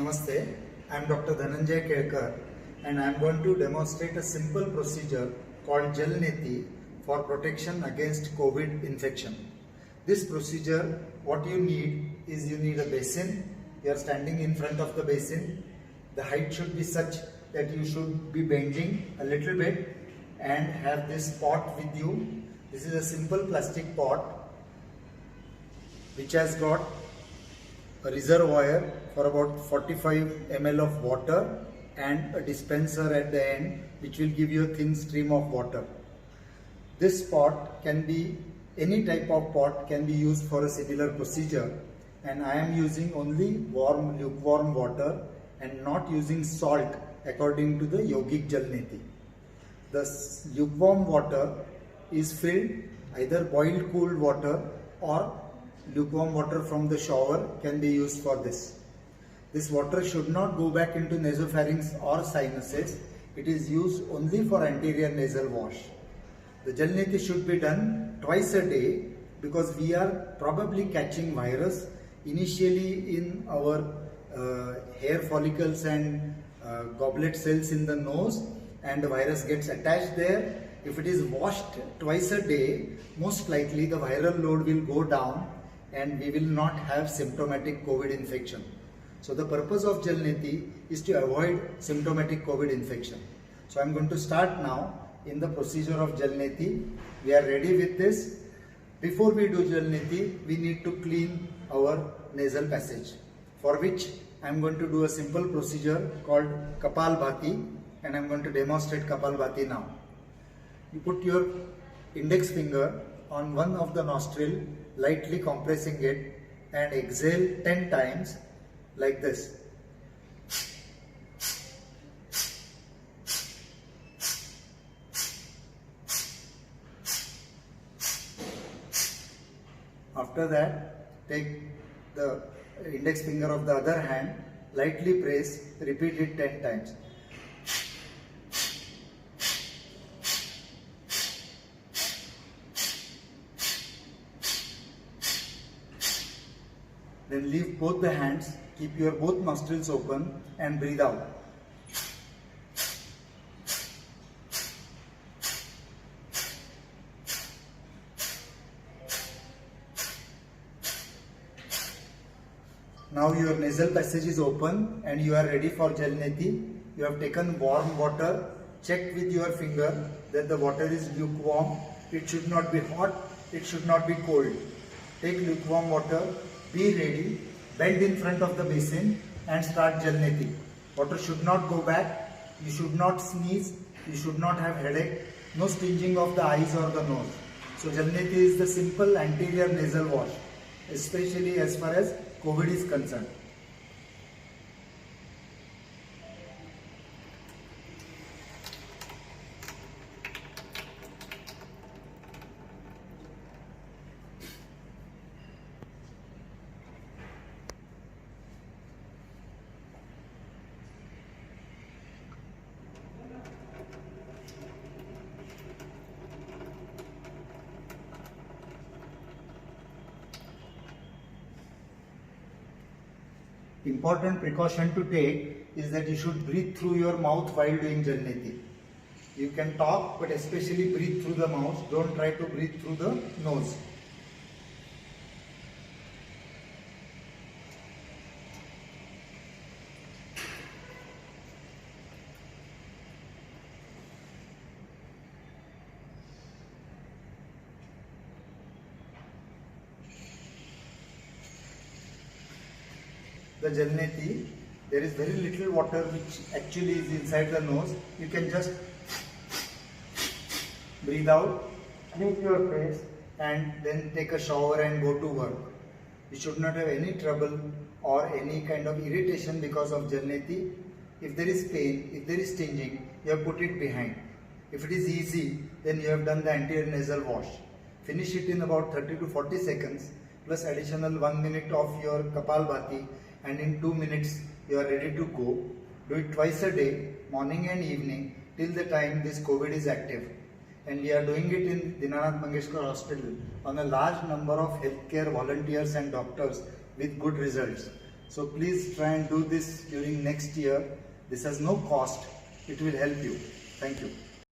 Namaste, I am Dr. Dhananjay Kelkar and I am going to demonstrate a simple procedure called Jal Neti for protection against COVID infection. This procedure, what you need is you need a basin. You are standing in front of the basin. The height should be such that you should be bending a little bit and have this pot with you. This is a simple plastic pot which has got a reservoir for about 45 ml of water and a dispenser at the end which will give you a thin stream of water. This pot can be, any type of pot can be used for a similar procedure, and I am using only warm, lukewarm water and not using salt according to the Yogic Jal Neti. The lukewarm water is filled, either boiled cooled water or lukewarm water from the shower can be used for this. This water should not go back into nasopharynx or sinuses. It is used only for anterior nasal wash. The Jal Neti should be done twice a day because we are probably catching virus initially in our hair follicles and goblet cells in the nose, and the virus gets attached there. If it is washed twice a day, most likely the viral load will go down and we will not have symptomatic COVID infection. So the purpose of Jal Neti is to avoid symptomatic COVID infection. So I am going to start now in the procedure of Jal Neti. We are ready with this. Before we do Jal Neti, we need to clean our nasal passage, for which I am going to do a simple procedure called Kapalbhati, and I am going to demonstrate Kapalbhati now. You put your index finger on one of the nostril, lightly compressing it, and exhale 10 times like this. After that, take the index finger of the other hand, lightly press, repeat it 10 times. Then leave both the hands, keep your both nostrils open and breathe out. Now your nasal passage is open and you are ready for Jal Neti. You have taken warm water. Check with your finger that the water is lukewarm. It should not be hot, it should not be cold. Take lukewarm water, be ready, bend in front of the basin and start Jal Neti. Water should not go back, you should not sneeze, you should not have headache, no stinging of the eyes or the nose. So Jal Neti is the simple anterior nasal wash, especially as far as COVID is concerned. Important precaution to take is that you should breathe through your mouth while doing Jal Neti. You can talk, but especially breathe through the mouth. Don't try to breathe through the nose. The Jal Neti, there is very little water which actually is inside the nose. You can just breathe out, clean your face and then take a shower and go to work. You should not have any trouble or any kind of irritation because of Jal Neti. If there is pain, if there is stinging, you have put it behind. If it is easy, then you have done the anterior nasal wash. Finish it in about 30 to 40 seconds plus additional 1 minute of your Kapalbhati, and in 2 minutes you are ready to go. Do it twice a day, morning and evening, till the time this COVID is active. And we are doing it in Dinanath Mangeshkar Hospital on a large number of healthcare volunteers and doctors with good results. So please try and do this during next year. This has no cost. It will help you. Thank you.